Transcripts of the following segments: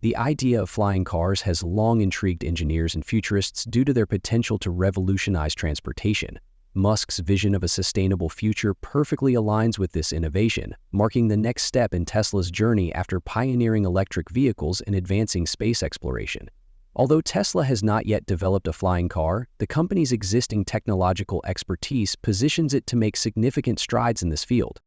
The idea of flying cars has long intrigued engineers and futurists due to their potential to revolutionize transportation. Musk's vision of a sustainable future perfectly aligns with this innovation, marking the next step in Tesla's journey after pioneering electric vehicles and advancing space exploration. Although Tesla has not yet developed a flying car, the company's existing technological expertise positions it to make significant strides in this field.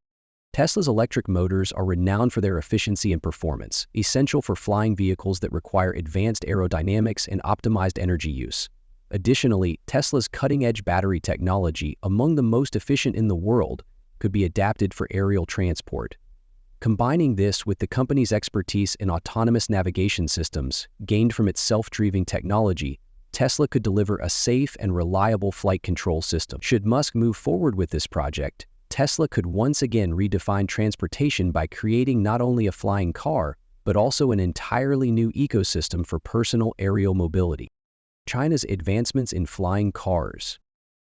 Tesla's electric motors are renowned for their efficiency and performance, essential for flying vehicles that require advanced aerodynamics and optimized energy use. Additionally, Tesla's cutting-edge battery technology, among the most efficient in the world, could be adapted for aerial transport. Combining this with the company's expertise in autonomous navigation systems, gained from its self-driving technology, Tesla could deliver a safe and reliable flight control system. Should Musk move forward with this project, Tesla could once again redefine transportation by creating not only a flying car, but also an entirely new ecosystem for personal aerial mobility. China's advancements in flying cars.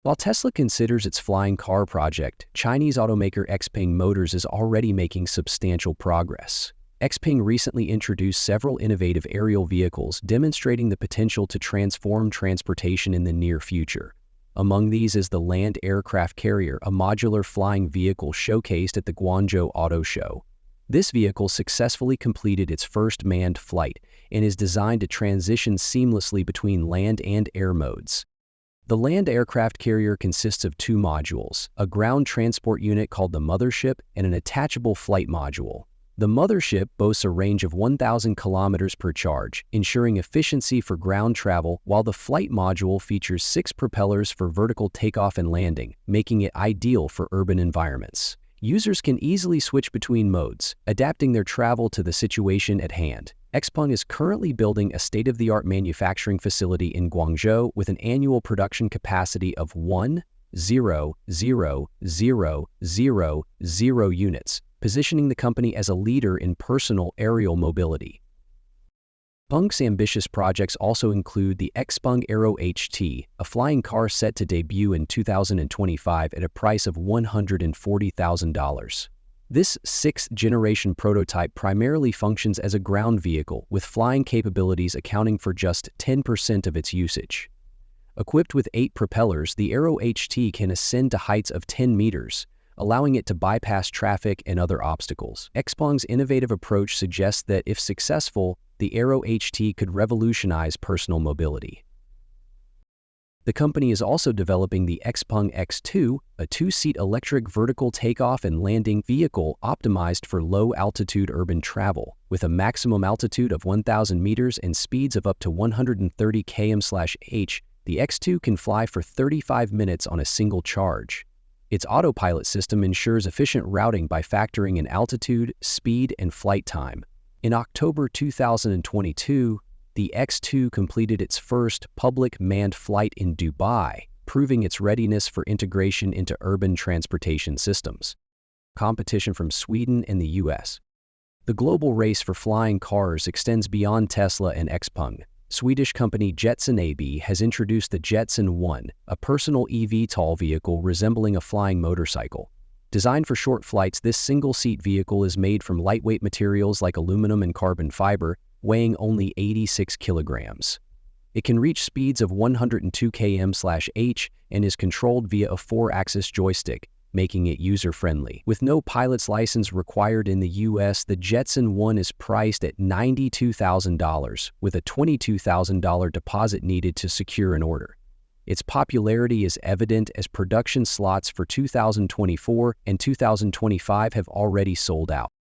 While Tesla considers its flying car project, Chinese automaker XPeng Motors is already making substantial progress. XPeng recently introduced several innovative aerial vehicles demonstrating the potential to transform transportation in the near future. Among these is the Land Aircraft Carrier, a modular flying vehicle showcased at the Guangzhou Auto Show. This vehicle successfully completed its first manned flight and is designed to transition seamlessly between land and air modes. The Land Aircraft Carrier consists of two modules, a ground transport unit called the Mothership and an attachable flight module. The Mothership boasts a range of 1,000 kilometers per charge, ensuring efficiency for ground travel, while the flight module features 6 propellers for vertical takeoff and landing, making it ideal for urban environments. Users can easily switch between modes, adapting their travel to the situation at hand. XPeng is currently building a state-of-the-art manufacturing facility in Guangzhou with an annual production capacity of 1,000,000 units, positioning the company as a leader in personal aerial mobility. XPeng's ambitious projects also include the XPeng AeroHT, a flying car set to debut in 2025 at a price of $140,000. This 6th-generation prototype primarily functions as a ground vehicle, with flying capabilities accounting for just 10% of its usage. Equipped with 8 propellers, the AeroHT can ascend to heights of 10 meters, allowing it to bypass traffic and other obstacles. XPeng's innovative approach suggests that, if successful, the AeroHT could revolutionize personal mobility. The company is also developing the XPeng X2, a 2-seat electric vertical takeoff and landing vehicle optimized for low-altitude urban travel. With a maximum altitude of 1,000 meters and speeds of up to 130 km/h, the X2 can fly for 35 minutes on a single charge. Its autopilot system ensures efficient routing by factoring in altitude, speed, and flight time. In October 2022, the X2 completed its first public manned flight in Dubai, proving its readiness for integration into urban transportation systems. Competition from Sweden and the US. The global race for flying cars extends beyond Tesla and XPeng. Swedish company Jetson AB has introduced the Jetson 1, a personal eVTOL vehicle resembling a flying motorcycle. Designed for short flights, this single-seat vehicle is made from lightweight materials like aluminum and carbon fiber, weighing only 86 kilograms. It can reach speeds of 102 km/h and is controlled via a 4-axis joystick, making it user-friendly. With no pilot's license required in the US, the Jetson 1 is priced at $92,000, with a $22,000 deposit needed to secure an order. Its popularity is evident as production slots for 2024 and 2025 have already sold out.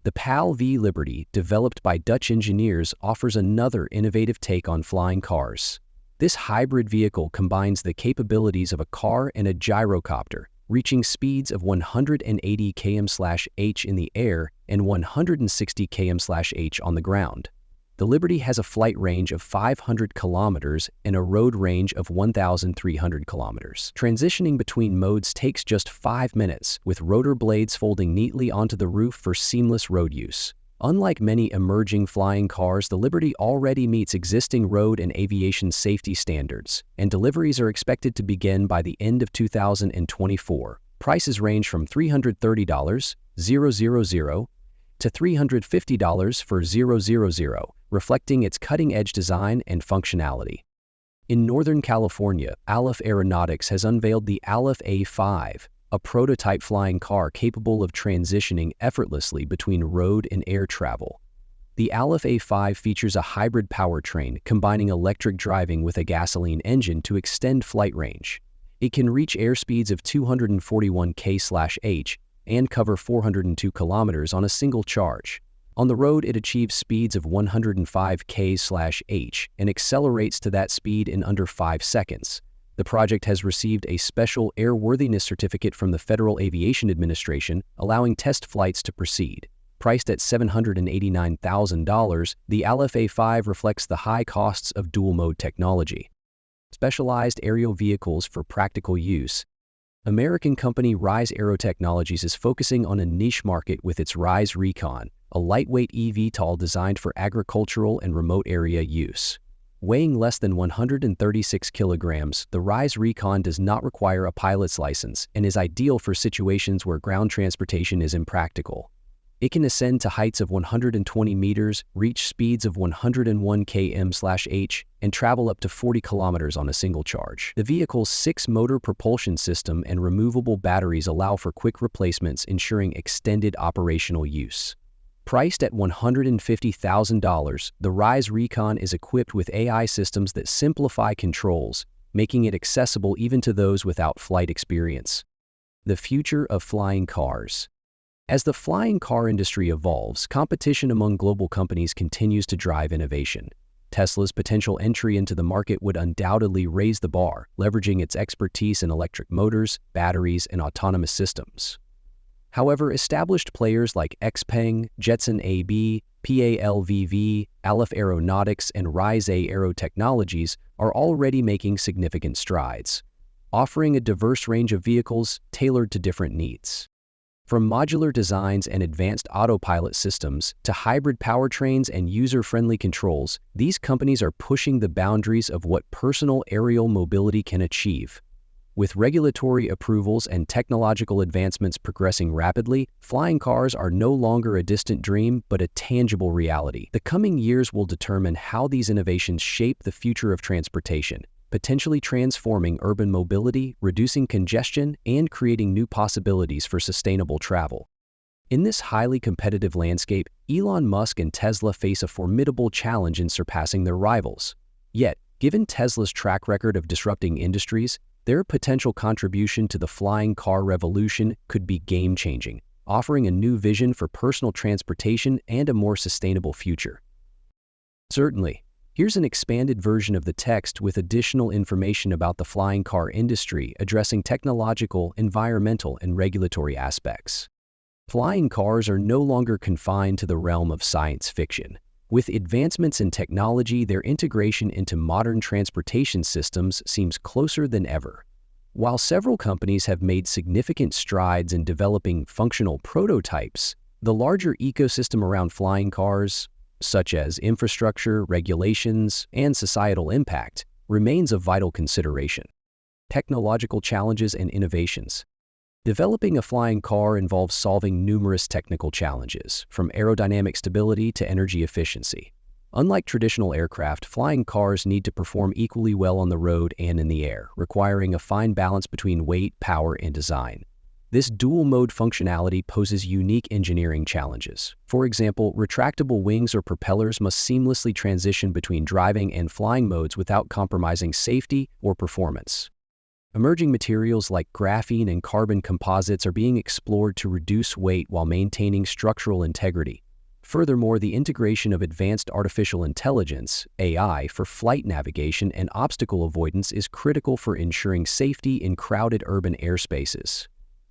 The PAL V Liberty, developed by Dutch engineers, offers another innovative take on flying cars. This hybrid vehicle combines the capabilities of a car and a gyrocopter, reaching speeds of 180 km/h in the air and 160 km/h on the ground. The Liberty has a flight range of 500 kilometers and a road range of 1,300 kilometers. Transitioning between modes takes just 5 minutes, with rotor blades folding neatly onto the roof for seamless road use. Unlike many emerging flying cars, the Liberty already meets existing road and aviation safety standards, and deliveries are expected to begin by the end of 2024. Prices range from $330,000 to $350 for 000, reflecting its cutting-edge design and functionality. In Northern California, Aleph Aeronautics has unveiled the Aleph A5, a prototype flying car capable of transitioning effortlessly between road and air travel. The Aleph A5 features a hybrid powertrain combining electric driving with a gasoline engine to extend flight range. It can reach airspeeds of 241 km/h and cover 402 kilometers on a single charge. On the road, it achieves speeds of 105 km/h and accelerates to that speed in under 5 seconds. The project has received a special airworthiness certificate from the Federal Aviation Administration, allowing test flights to proceed. Priced at $789,000, the Aleph A5 reflects the high costs of dual-mode technology. Specialized aerial vehicles for practical use. American company Rise Aerotechnologies is focusing on a niche market with its Rise Recon, a lightweight eVTOL designed for agricultural and remote area use. Weighing less than 136 kilograms, the Rise Recon does not require a pilot's license and is ideal for situations where ground transportation is impractical. It can ascend to heights of 120 meters, reach speeds of 101 km/h, and travel up to 40 kilometers on a single charge. The vehicle's 6-motor propulsion system and removable batteries allow for quick replacements, ensuring extended operational use. Priced at $150,000, the Rise Recon is equipped with AI systems that simplify controls, making it accessible even to those without flight experience. The future of flying cars. As the flying car industry evolves, competition among global companies continues to drive innovation. Tesla's potential entry into the market would undoubtedly raise the bar, leveraging its expertise in electric motors, batteries, and autonomous systems. However, established players like XPeng, Jetson AB, PALVV, Aleph Aeronautics, and Rise Aerotechnologies are already making significant strides, offering a diverse range of vehicles tailored to different needs. From modular designs and advanced autopilot systems to hybrid powertrains and user-friendly controls, these companies are pushing the boundaries of what personal aerial mobility can achieve. With regulatory approvals and technological advancements progressing rapidly, flying cars are no longer a distant dream but a tangible reality. The coming years will determine how these innovations shape the future of transportation, potentially transforming urban mobility, reducing congestion, and creating new possibilities for sustainable travel. In this highly competitive landscape, Elon Musk and Tesla face a formidable challenge in surpassing their rivals. Yet, given Tesla's track record of disrupting industries, their potential contribution to the flying car revolution could be game-changing, offering a new vision for personal transportation and a more sustainable future. Certainly. Here's an expanded version of the text with additional information about the flying car industry addressing technological, environmental, and regulatory aspects. Flying cars are no longer confined to the realm of science fiction. With advancements in technology, their integration into modern transportation systems seems closer than ever. While several companies have made significant strides in developing functional prototypes, the larger ecosystem around flying cars, such as infrastructure, regulations, and societal impact, remains a vital consideration. Technological challenges and innovations. Developing a flying car involves solving numerous technical challenges, from aerodynamic stability to energy efficiency. Unlike traditional aircraft, flying cars need to perform equally well on the road and in the air, requiring a fine balance between weight, power, and design. This dual-mode functionality poses unique engineering challenges. For example, retractable wings or propellers must seamlessly transition between driving and flying modes without compromising safety or performance. Emerging materials like graphene and carbon composites are being explored to reduce weight while maintaining structural integrity. Furthermore, the integration of advanced artificial intelligence, AI, for flight navigation and obstacle avoidance is critical for ensuring safety in crowded urban airspaces.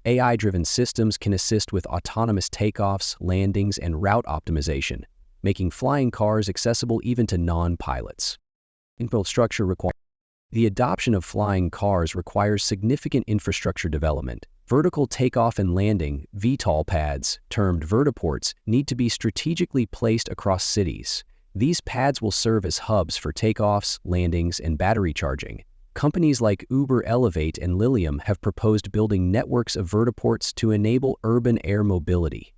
AI-driven systems can assist with autonomous takeoffs, landings, and route optimization, making flying cars accessible even to non-pilots. Infrastructure requirements. The adoption of flying cars requires significant infrastructure development. Vertical takeoff and landing, VTOL pads, termed vertiports, need to be strategically placed across cities. These pads will serve as hubs for takeoffs, landings, and battery charging. Companies like Uber, Elevate, and Lilium have proposed building networks of vertiports to enable urban air mobility.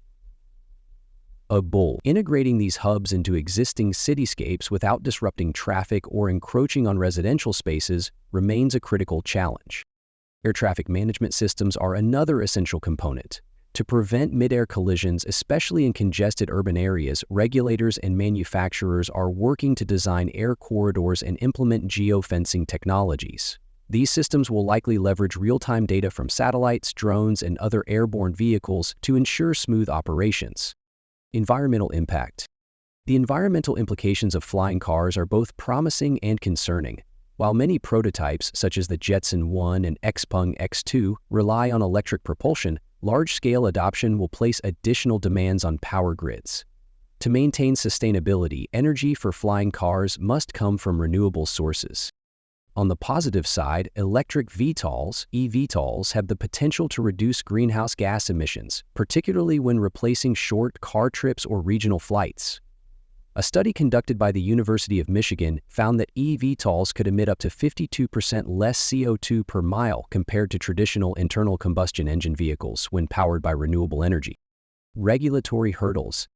A bull. Integrating these hubs into existing cityscapes without disrupting traffic or encroaching on residential spaces remains a critical challenge. Air traffic management systems are another essential component. To prevent mid-air collisions, especially in congested urban areas, regulators and manufacturers are working to design air corridors and implement geofencing technologies. These systems will likely leverage real-time data from satellites, drones, and other airborne vehicles to ensure smooth operations. Environmental impact. The environmental implications of flying cars are both promising and concerning. While many prototypes, such as the Jetson 1 and XPeng X2, rely on electric propulsion, large-scale adoption will place additional demands on power grids. To maintain sustainability, energy for flying cars must come from renewable sources. On the positive side, electric VTOLs, eVTOLs, have the potential to reduce greenhouse gas emissions, particularly when replacing short car trips or regional flights. A study conducted by the University of Michigan found that eVTOLs could emit up to 52% less CO2 per mile compared to traditional internal combustion engine vehicles when powered by renewable energy. Regulatory hurdles.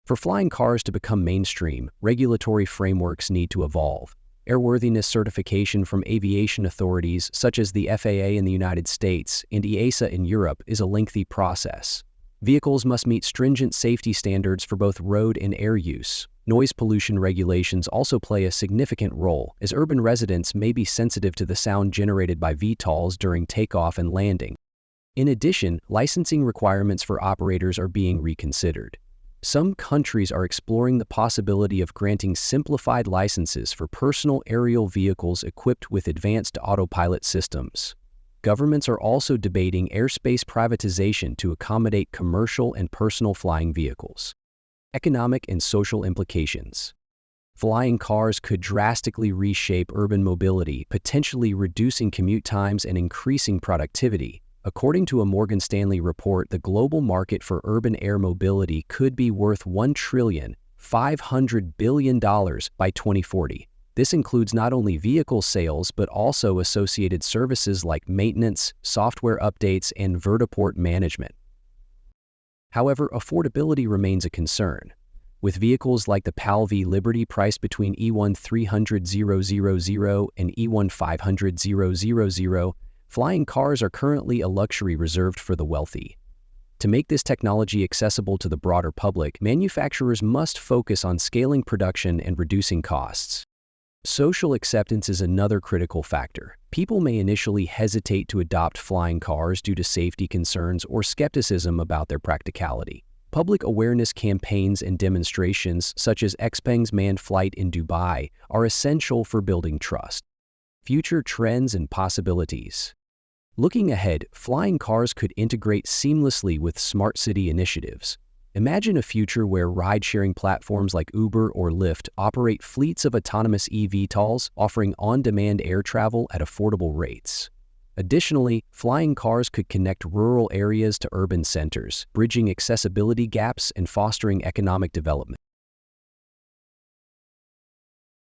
For flying cars to become mainstream, regulatory frameworks need to evolve. Airworthiness certification from aviation authorities such as the FAA in the United States and EASA in Europe is a lengthy process. Vehicles must meet stringent safety standards for both road and air use. Noise pollution regulations also play a significant role, as urban residents may be sensitive to the sound generated by VTOLs during takeoff and landing. In addition, licensing requirements for operators are being reconsidered. Some countries are exploring the possibility of granting simplified licenses for personal aerial vehicles equipped with advanced autopilot systems. Governments are also debating airspace privatization to accommodate commercial and personal flying vehicles. Economic and social implications. Flying cars could drastically reshape urban mobility, potentially reducing commute times and increasing productivity. According to a Morgan Stanley report, the global market for urban air mobility could be worth $1.5 trillion by 2040. This includes not only vehicle sales but also associated services like maintenance, software updates, and vertiport management. However, affordability remains a concern. With vehicles like the PAL V Liberty priced between $1,300,000 and $1,500,000, flying cars are currently a luxury reserved for the wealthy. To make this technology accessible to the broader public, manufacturers must focus on scaling production and reducing costs. Social acceptance is another critical factor. People may initially hesitate to adopt flying cars due to safety concerns or skepticism about their practicality. Public awareness campaigns and demonstrations, such as XPeng's manned flight in Dubai, are essential for building trust. Future trends and possibilities. Looking ahead, flying cars could integrate seamlessly with smart city initiatives. Imagine a future where ride-sharing platforms like Uber or Lyft operate fleets of autonomous eVTOLs, offering on-demand air travel at affordable rates. Additionally, flying cars could connect rural areas to urban centers, bridging accessibility gaps and fostering economic development.